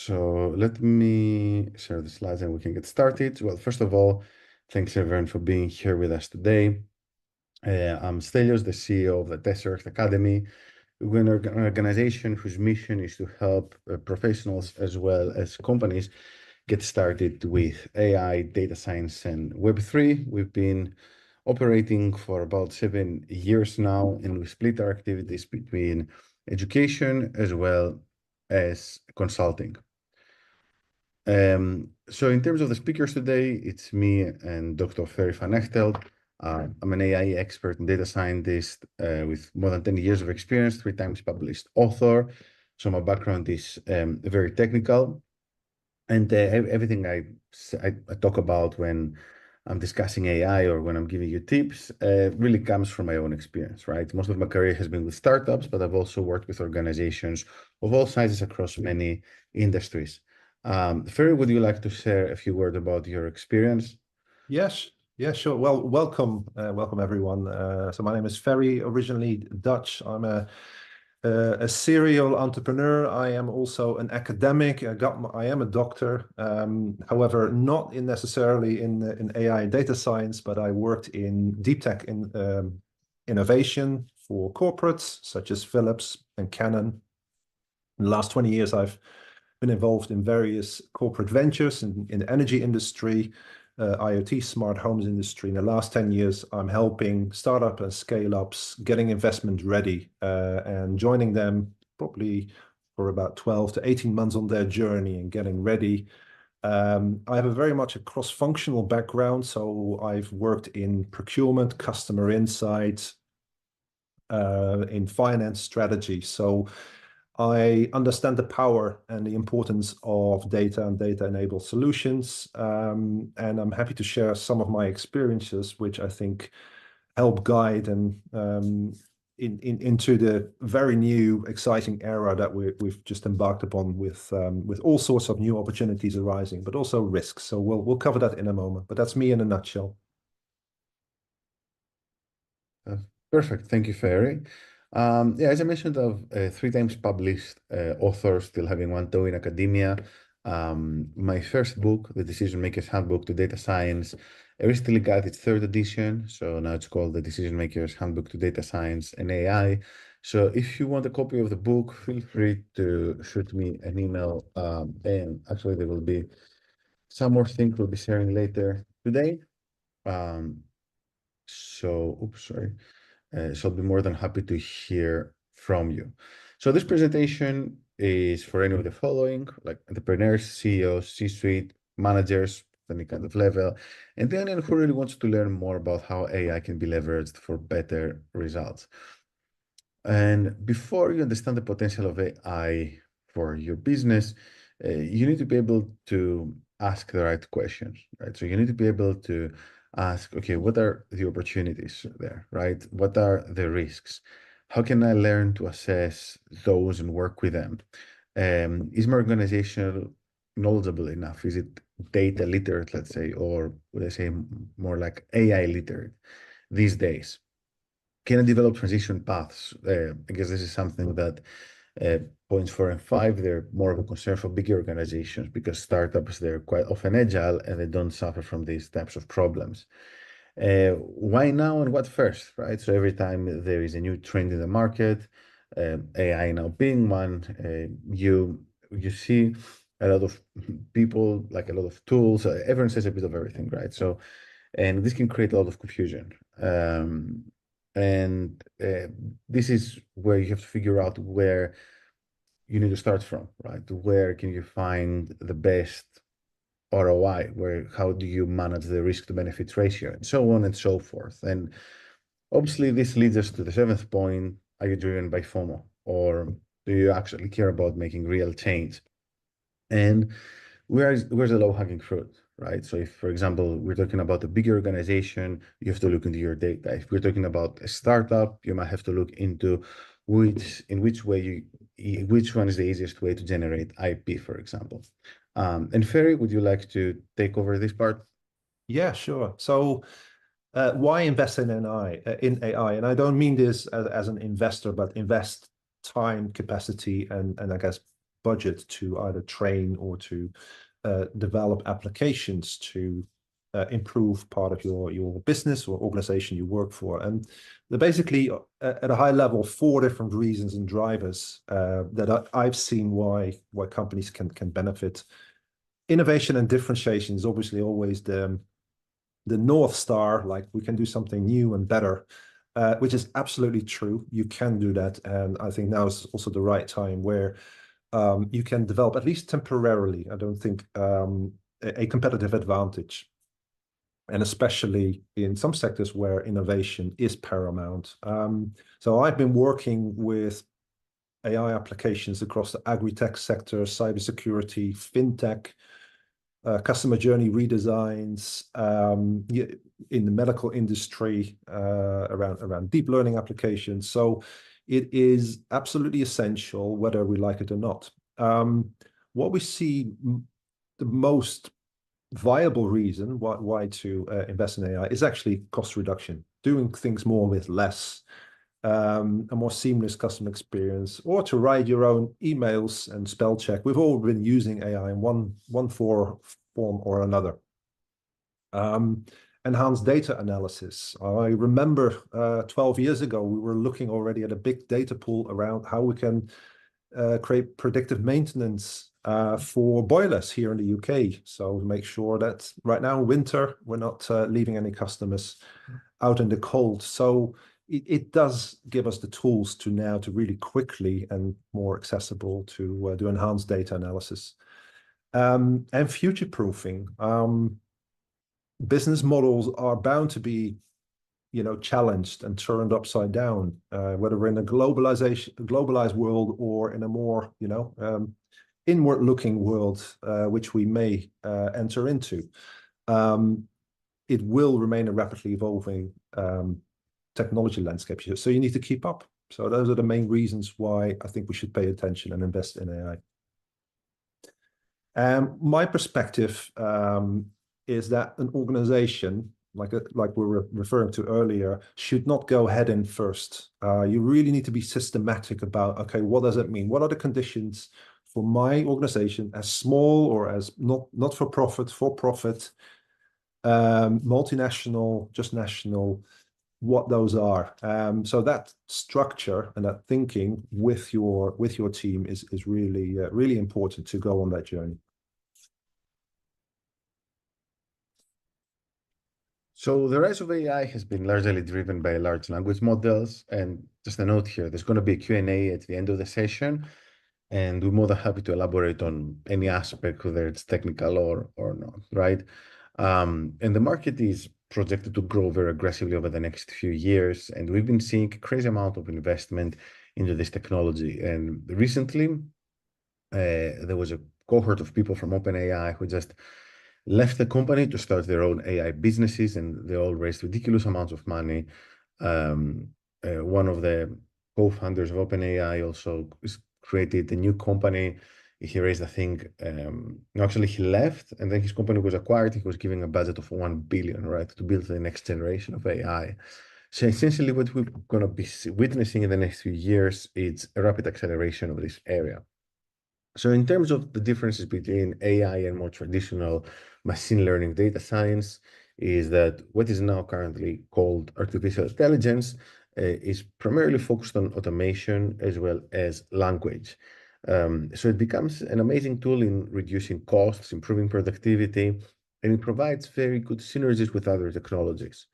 So let me share the slides and we can get started. Well, first of all, thanks everyone for being here with us today. I'm Stelios, the CEO of the Tesseract Academy. We're an organization whose mission is to help professionals as well as companies get started with AI, data science, and Web3. We've been operating for about 7 years now, and we split our activities between education as well as consulting. So in terms of the speakers today, it's me and Dr. Ferry van Echteld. I'm an AI expert and data scientist with more than 10 years of experience, 3 times published author. So my background is very technical. And everything I talk about when I'm discussing AI or when I'm giving you tips really comes from my own experience, right? Most of my career has been with startups, but I've also worked with organizations of all sizes across many industries. Ferry, would you like to share a few words about your experience? Yes, yeah, sure. Well, welcome everyone. So my name is Ferry, originally Dutch. I'm a serial entrepreneur. I am also an academic. I am a doctor. However, not necessarily in AI and data science, but I worked in deep tech in innovation for corporates such as Philips and Canon. In the last 20 years, I've been involved in various corporate ventures in the energy industry, IoT, smart homes industry. In the last 10 years, I'm helping startup and scale-ups getting investment ready and joining them probably for about 12 to 18 months on their journey and getting ready. I have a very much a cross-functional background, so I've worked in procurement, customer insights, in finance strategy. So I understand the power and the importance of data and data-enabled solutions, and I'm happy to share some of my experiences, which I think help guide and into the very new, exciting era that we've just embarked upon with all sorts of new opportunities arising, but also risks. So we'll cover that in a moment. But that's me in a nutshell. Perfect. Thank you, Ferry. Yeah, as I mentioned, of 3 times published author, still having one toe in academia. My first book, The Decision Maker's Handbook to Data Science, I recently got its 3rd edition. So now it's called The Decision Maker's Handbook to Data Science and AI. So if you want a copy of the book, feel free to shoot me an email. And actually, there will be some more things we'll be sharing later today. Oops, sorry. So I'll be more than happy to hear from you. So this presentation is for any of the following, like entrepreneurs, CEOs, C-suite, managers, any kind of level, and anyone who really wants to learn more about how AI can be leveraged for better results. And before you understand the potential of AI for your business, you need to be able to ask the right questions, right? So you need to be able to ask, okay, what are the opportunities there, right? What are the risks? How can I learn to assess those and work with them? Is my organization knowledgeable enough? Is it data literate, let's say, or would I say more like AI literate these days? Can I develop transition paths? I guess this is something that points 4 and 5, they're more of a concern for bigger organizations because startups, they're quite often agile and they don't suffer from these types of problems. Why now and what first, right? So every time there is a new trend in the market, AI now being one, you see a lot of people, like a lot of tools, everyone says a bit of everything, right? So, and this can create a lot of confusion. And this is where you have to figure out where you need to start from, right? Where can you find the best ROI? How do you manage the risk to benefits ratio, and so on and so forth. And obviously, this leads us to the 7th point: are you driven by FOMO, or do you actually care about making real change? And where's the low-hanging fruit, right? So if, for example, we're talking about a bigger organization, you have to look into your data. If we're talking about a startup, you might have to look into which one is the easiest way to generate IP, for example. And Ferry, would you like to take over this part? Yeah, sure. So why invest in AI? And I don't mean this as an investor, but invest time, capacity, and I guess budget to either train or to develop applications to improve part of your business or organization you work for. And they're basically at a high level 4 different reasons and drivers that I've seen why companies can benefit. Innovation and differentiation is obviously always the North Star, like we can do something new and better, which is absolutely true. You can do that. And I think now is also the right time where you can develop, at least temporarily, I don't think, a competitive advantage. And especially in some sectors where innovation is paramount. So I've been working with AI applications across the agri-tech sector, cybersecurity, fintech, customer journey redesigns, in the medical industry, around deep learning applications. So it is absolutely essential whether we like it or not. What we see the most viable reason why to invest in AI is actually cost reduction, doing things more with less, a more seamless customer experience, or to write your own emails and spell check. We've all been using AI in one form or another. Enhanced data analysis. I remember 12 years ago, we were looking already at a big data pool around how we can create predictive maintenance for boilers here in the UK. So make sure that right now, winter, we're not leaving any customers out in the cold. So it does give us the tools to now to really quickly and more accessible to do enhanced data analysis. And future-proofing. Business models are bound to be challenged and turned upside down, whether we're in a globalized world or in a more, inward-looking world, which we may enter into. It will remain a rapidly evolving technology landscape, so you need to keep up. So those are the main reasons why I think we should pay attention and invest in AI. My perspective is that an organization, like we were referring to earlier, should not go head in first. You really need to be systematic about, okay, what does it mean? What are the conditions for my organization, as small or as not for profit, multinational, just national, what those are. So that structure and that thinking with your team is really really important to go on that journey. So the rise of AI has been largely driven by large language models. And just a note here, there's going to be a Q&A at the end of the session, and we're more than happy to elaborate on any aspect, whether it's technical or not, right? And the market is projected to grow very aggressively over the next few years, and we've been seeing a crazy amount of investment into this technology. And recently, there was a cohort of people from OpenAI who just left the company to start their own AI businesses, and they all raised ridiculous amounts of money. One of the co-founders of OpenAI also created a new company. He raised, I think, no, actually he left, and then his company was acquired. He was giving a budget of 1 billion, right, to build the next generation of AI. So essentially what we're going to be witnessing in the next few years is a rapid acceleration of this area. So in terms of the differences between AI and more traditional machine learning data science, is that what is now currently called artificial intelligence is primarily focused on automation as well as language. So it becomes an amazing tool in reducing costs, improving productivity, and it provides very good synergies with other technologies.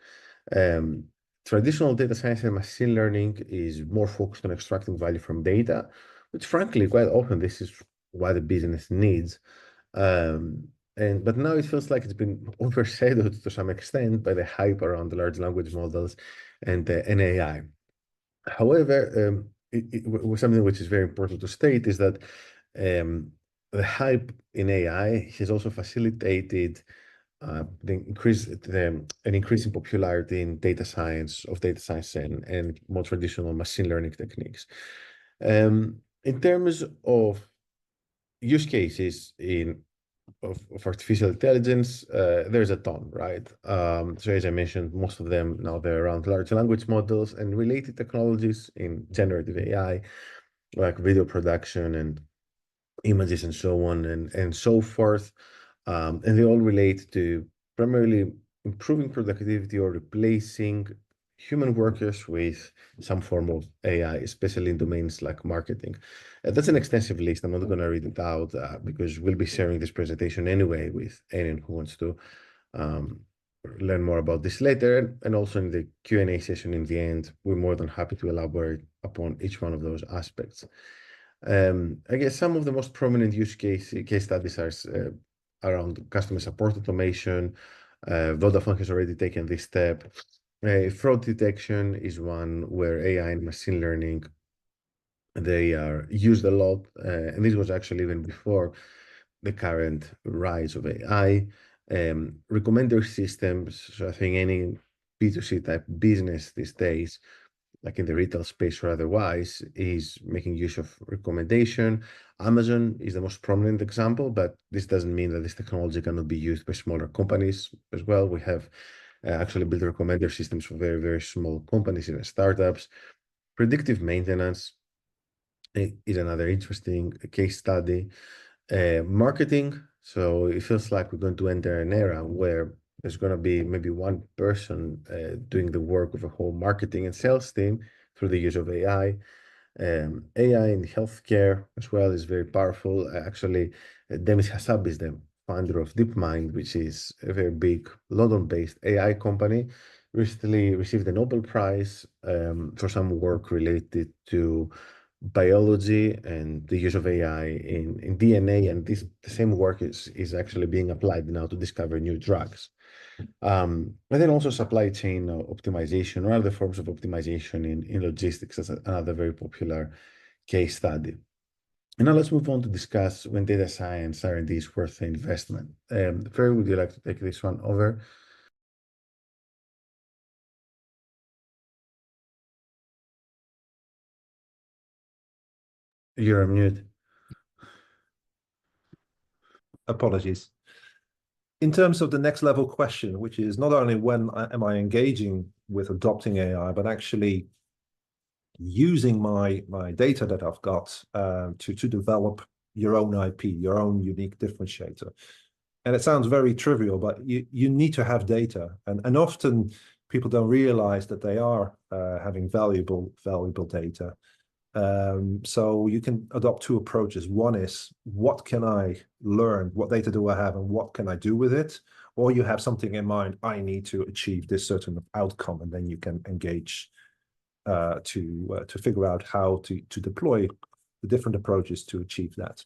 Traditional data science and machine learning is more focused on extracting value from data, which frankly, quite often, this is what the business needs. But now it feels like it's been overshadowed to some extent by the hype around the large language models and AI. However, something which is very important to state is that the hype in AI has also facilitated an increasing popularity in data science and more traditional machine learning techniques. In terms of use cases of artificial intelligence, there's a ton, right? So as I mentioned, most of them now they're around large language models and related technologies in generative AI, like video production and images and so on and so forth. And they all relate to primarily improving productivity or replacing human workers with some form of AI, especially in domains like marketing. That's an extensive list. I'm not going to read it out because we'll be sharing this presentation anyway with anyone who wants to um, learn more about this later. And also in the Q&A session in the end, we're more than happy to elaborate upon each one of those aspects. I guess some of the most prominent case studies are around customer support automation. Vodafone has already taken this step. Fraud detection is one where AI and machine learning, they are used a lot. And this was actually even before the current rise of AI. Recommender systems, so I think any B2C type business these days, like in the retail space or otherwise, is making use of recommendation. Amazon is the most prominent example, but this doesn't mean that this technology cannot be used by smaller companies as well. We have actually built recommender systems for very, very small companies, even startups. Predictive maintenance is another interesting case study. Marketing. So it feels like we're going to enter an era where there's going to be maybe one person doing the work of a whole marketing and sales team through the use of AI. AI in healthcare as well is very powerful. Actually, Demis Hassab is the founder of DeepMind, which is a very big London-based AI company. Recently received a Nobel Prize for some work related to biology and the use of AI in DNA, and the same work is actually being applied now to discover new drugs. And then also supply chain optimization or other forms of optimization in logistics. That's another very popular case study. And now let's move on to discuss when data science R&D is worth the investment. Ferry, would you like to take this one over? You're on mute. Apologies. In terms of the next level question, which is not only when am I engaging with adopting AI, but actually using my data that I've got to develop your own IP, your own unique differentiator. And it sounds very trivial, but you need to have data. And often people don't realize that they are having valuable data. So you can adopt two approaches. One is, what can I learn? What data do I have and what can I do with it? Or you have something in mind, I need to achieve this certain outcome, and then you can engage to figure out how to deploy the different approaches to achieve that.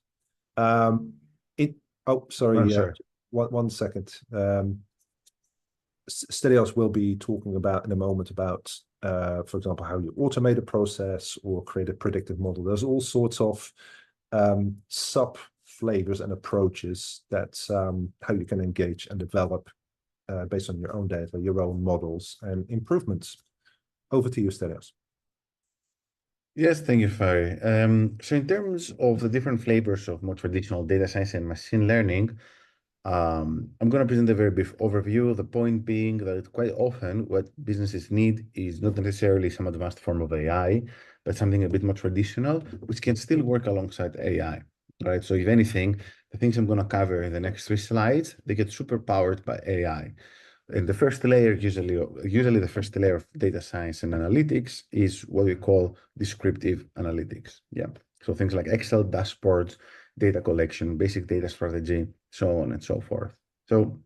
Sorry. 1 second. Stelios will be talking about in a moment about, for example, how you automate a process or create a predictive model. There's all sorts of sub flavors and approaches that how you can engage and develop based on your own data, your own models and improvements. Over to you, Stelios. Yes, thank you, Ferry. So in terms of the different flavors of more traditional data science and machine learning, I'm going to present a very brief overview. The point being that quite often what businesses need is not necessarily some advanced form of AI, but something a bit more traditional, which can still work alongside AI, right? So if anything, the things I'm going to cover in the next 3 slides, they get super powered by AI. And the first layer, usually the first layer of data science and analytics is what we call descriptive analytics. Yeah. So things like Excel dashboards, data collection, basic data strategy, so on and so forth. So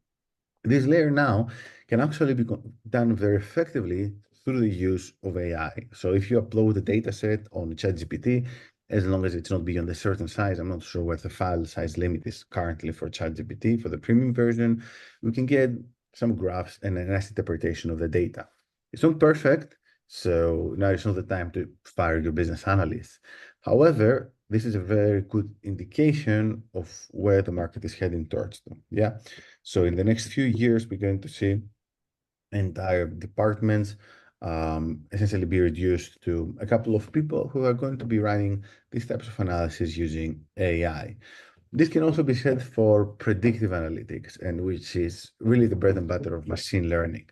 this layer now can actually be done very effectively through the use of AI. So if you upload a data set on ChatGPT, as long as it's not beyond a certain size, I'm not sure what the file size limit is currently for ChatGPT, for the premium version, we can get some graphs and a nice interpretation of the data. It's not perfect, so now it's not the time to fire your business analyst. However, this is a very good indication of where the market is heading towards them. Yeah. So in the next few years, we're going to see entire departments essentially be reduced to a couple of people who are going to be running these types of analysis using AI. This can also be said for predictive analytics, and which is really the bread and butter of machine learning.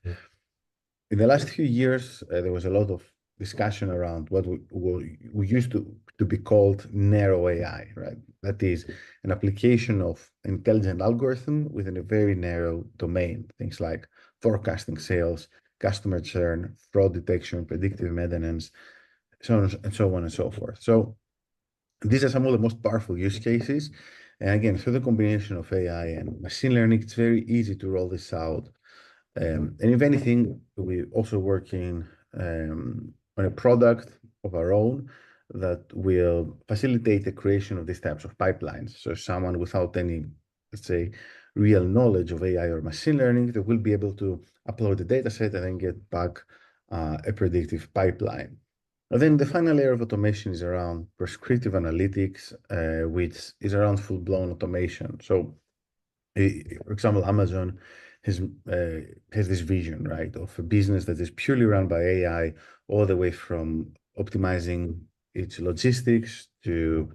In the last few years, there was a lot of discussion around what we used to to be called narrow AI, right? That is an application of intelligent algorithm within a very narrow domain. Things like forecasting sales, customer churn, fraud detection, predictive maintenance, so on and so on and so forth. So these are some of the most powerful use cases. And again, through the combination of AI and machine learning, it's very easy to roll this out. And if anything, we're also working on a product of our own that will facilitate the creation of these types of pipelines. So someone without any, let's say, real knowledge of AI or machine learning, they will be able to upload the data set and then get back a predictive pipeline. And then the final layer of automation is around prescriptive analytics, which is around full-blown automation. So, for example, Amazon has this vision, right, of a business that is purely run by AI, all the way from optimizing its logistics to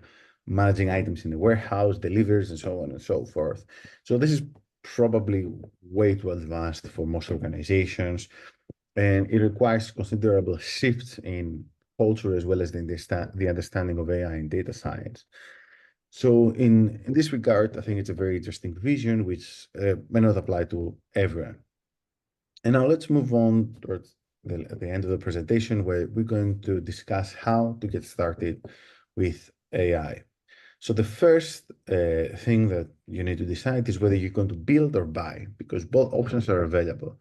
managing items in the warehouse, deliveries, and so on and so forth. So this is probably way too advanced for most organizations, and it requires considerable shifts in culture as well as the understanding of AI and data science. So in this regard, I think it's a very interesting vision, which may not apply to everyone. And now let's move on towards the end of the presentation, where we're going to discuss how to get started with AI. So the first thing that you need to decide is whether you're going to build or buy, because both options are available.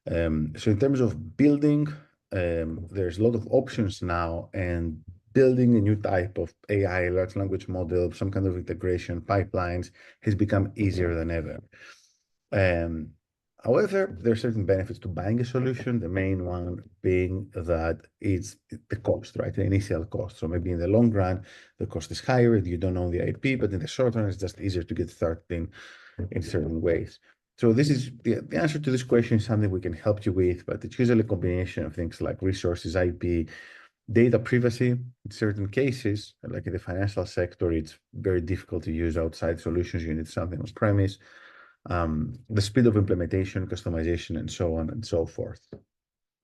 So in terms of building, there's a lot of options now, and building a new type of AI, large language model, some kind of integration pipelines has become easier than ever. However, there are certain benefits to buying a solution. The main one being that it's the cost, right? The initial cost. So maybe in the long run, the cost is higher, you don't own the IP, but in the short run, it's just easier to get started in certain ways. So this is the answer to this question is something we can help you with, but it's usually a combination of things like resources, IP, data privacy. In certain cases, like in the financial sector, it's very difficult to use outside solutions. You need something on premise. The speed of implementation, customization, and so on and so forth.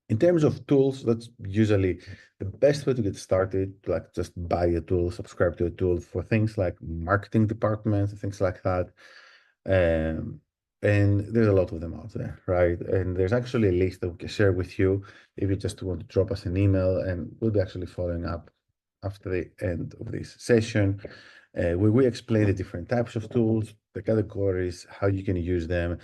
In terms of tools, that's usually the best way to get started, like just buy a tool, subscribe to a tool for things like marketing departments, things like that. And there's a lot of them out there, right? And there's actually a list that we can share with you if you just want to drop us an email, and we'll be actually following up after the end of this session, where we explain the different types of tools, the categories, how you can use them.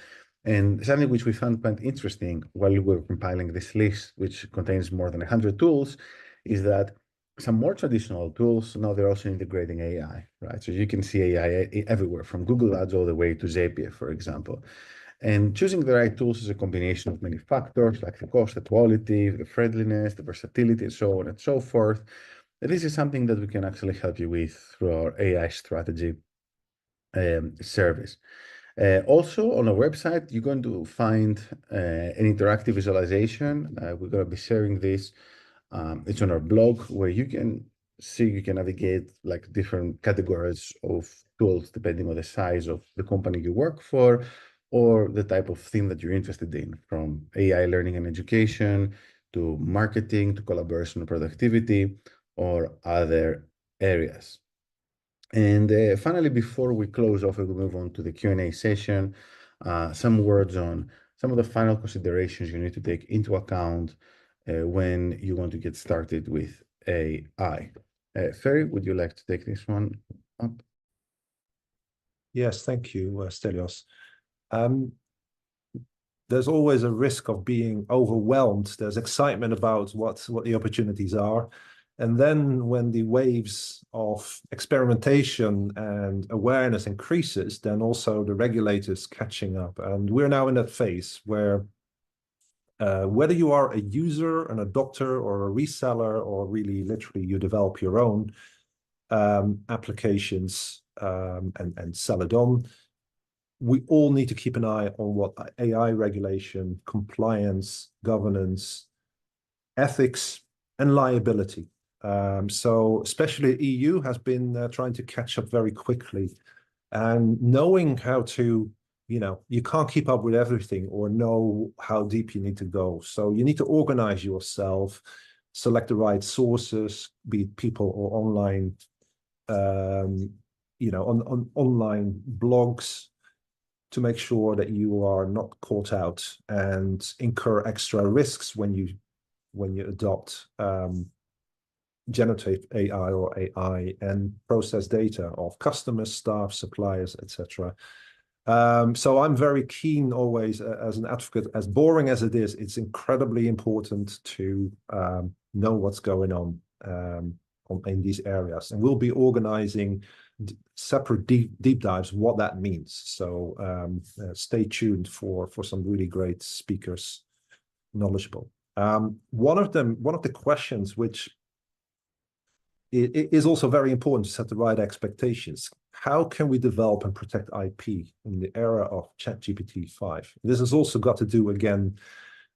And something which we found quite interesting while we were compiling this list, which contains more than 100 tools, is that some more traditional tools, now they're also integrating AI, right? So you can see AI everywhere, from Google Ads all the way to Zapier, for example. And choosing the right tools is a combination of many factors, like the cost, the quality, the friendliness, the versatility, and so on and so forth. And this is something that we can actually help you with through our AI strategy service. Also, on our website, you're going to find an interactive visualization. We're going to be sharing this. It's on our blog, where you can navigate like different categories of tools depending on the size of the company you work for or the type of theme that you're interested in, from AI learning and education to marketing to collaboration and productivity or other areas. And finally, before we close off and we move on to the Q&A session, some words on some of the final considerations you need to take into account when you want to get started with AI. Ferry, would you like to take this one up? Yes, thank you, Stelios. There's always a risk of being overwhelmed. There's excitement about what the opportunities are. And then when the waves of experimentation and awareness increases, then also the regulators catching up. And we're now in that phase where whether you are a user, an adopter, or a reseller, or really literally you develop your own applications and sell it on, we all need to keep an eye on what AI regulation, compliance, governance, ethics, and liability. So especially EU has been trying to catch up very quickly, and knowing how to, you can't keep up with everything or know how deep you need to go. So you need to organize yourself, select the right sources, be it people or online, on online blogs, to make sure that you are not caught out and incur extra risks when you adopt generative AI or AI and process data of customers, staff, suppliers, etc. So I'm very keen always as an advocate, as boring as it is, it's incredibly important to know what's going on in these areas. And we'll be organizing separate deep dives, what that means. So stay tuned for some really great speakers, knowledgeable. One of the questions which it is also very important to set the right expectations. How can we develop and protect IP in the era of ChatGPT 5? This has also got to do, again,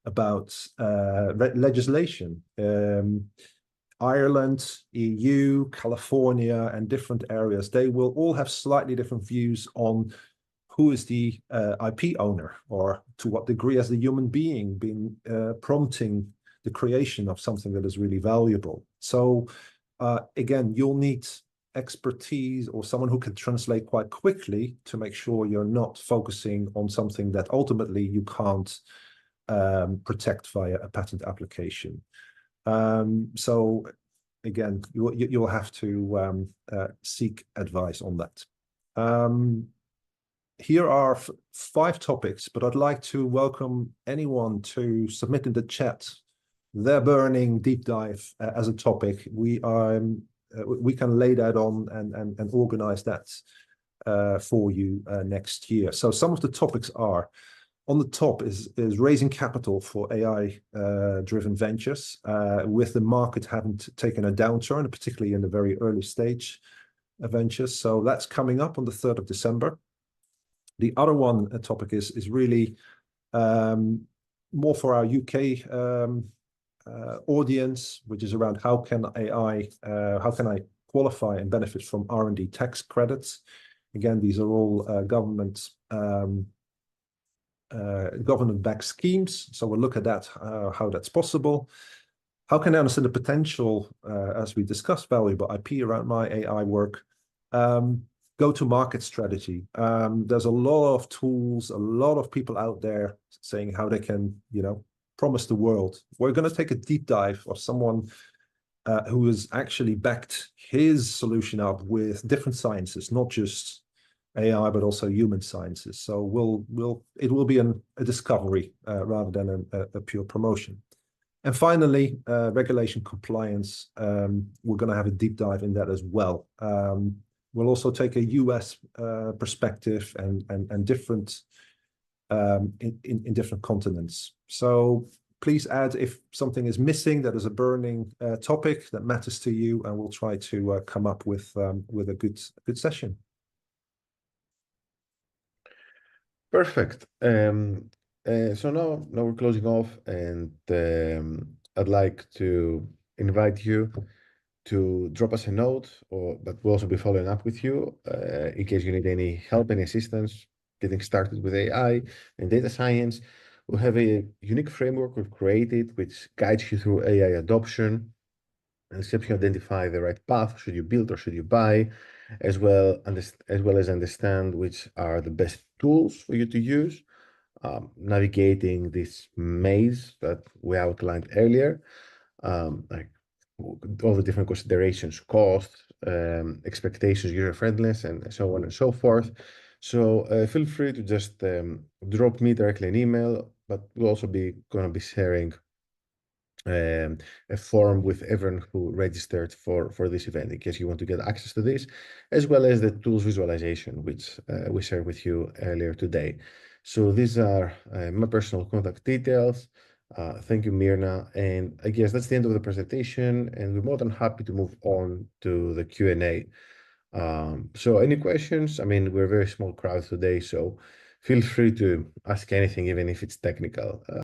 about legislation. Ireland, EU, California, and different areas, they will all have slightly different views on who is the IP owner, or to what degree has the human being been prompting the creation of something that is really valuable. So again, you'll need expertise or someone who can translate quite quickly to make sure you're not focusing on something that ultimately you can't protect via a patent application. So again, you'll have to seek advice on that. Here are 5 topics, but I'd like to welcome anyone to submit in the chat their burning deep dive as a topic. We can lay that on and organize that for you next year. So some of the topics are, on the top is raising capital for AI driven ventures, with the market having taken a downturn, particularly in the very early stage ventures. So that's coming up on the 3rd of December. The other one topic is really more for our UK audience, which is around how can I qualify and benefit from R&D tax credits. Again, these are all government-backed schemes. So we'll look at that, how that's possible. How can I understand the potential, as we discussed, valuable IP around my AI work? Go-to-market strategy. There's a lot of tools, a lot of people out there saying how they can, promise the world. We're going to take a deep dive of someone who has actually backed his solution up with different sciences, not just AI, but also human sciences. So it will be a discovery rather than a pure promotion. And finally, regulation compliance. We're going to have a deep dive in that as well. We'll also take a US perspective and different in different continents. So please add if something is missing that is a burning topic that matters to you, and we'll try to come up with a good session. Perfect. So now we're closing off, and I'd like to invite you to drop us a note, but we'll also be following up with you in case you need any help, any assistance getting started with AI and data science. We have a unique framework we've created which guides you through AI adoption and helps you identify the right path. Should you build or should you buy, as well as understand which are the best tools for you to use, navigating this maze that we outlined earlier, like all the different considerations, cost, expectations, user friendliness, and so on and so forth. So feel free to just drop me directly an email, but we'll also be going to be sharing a form with everyone who registered for this event in case you want to get access to this, as well as the tools visualization, which we shared with you earlier today. So these are my personal contact details. Thank you, Mirna. And I guess that's the end of the presentation, and we're more than happy to move on to the Q&A. So any questions? I mean, we're a very small crowd today, so feel free to ask anything, even if it's technical.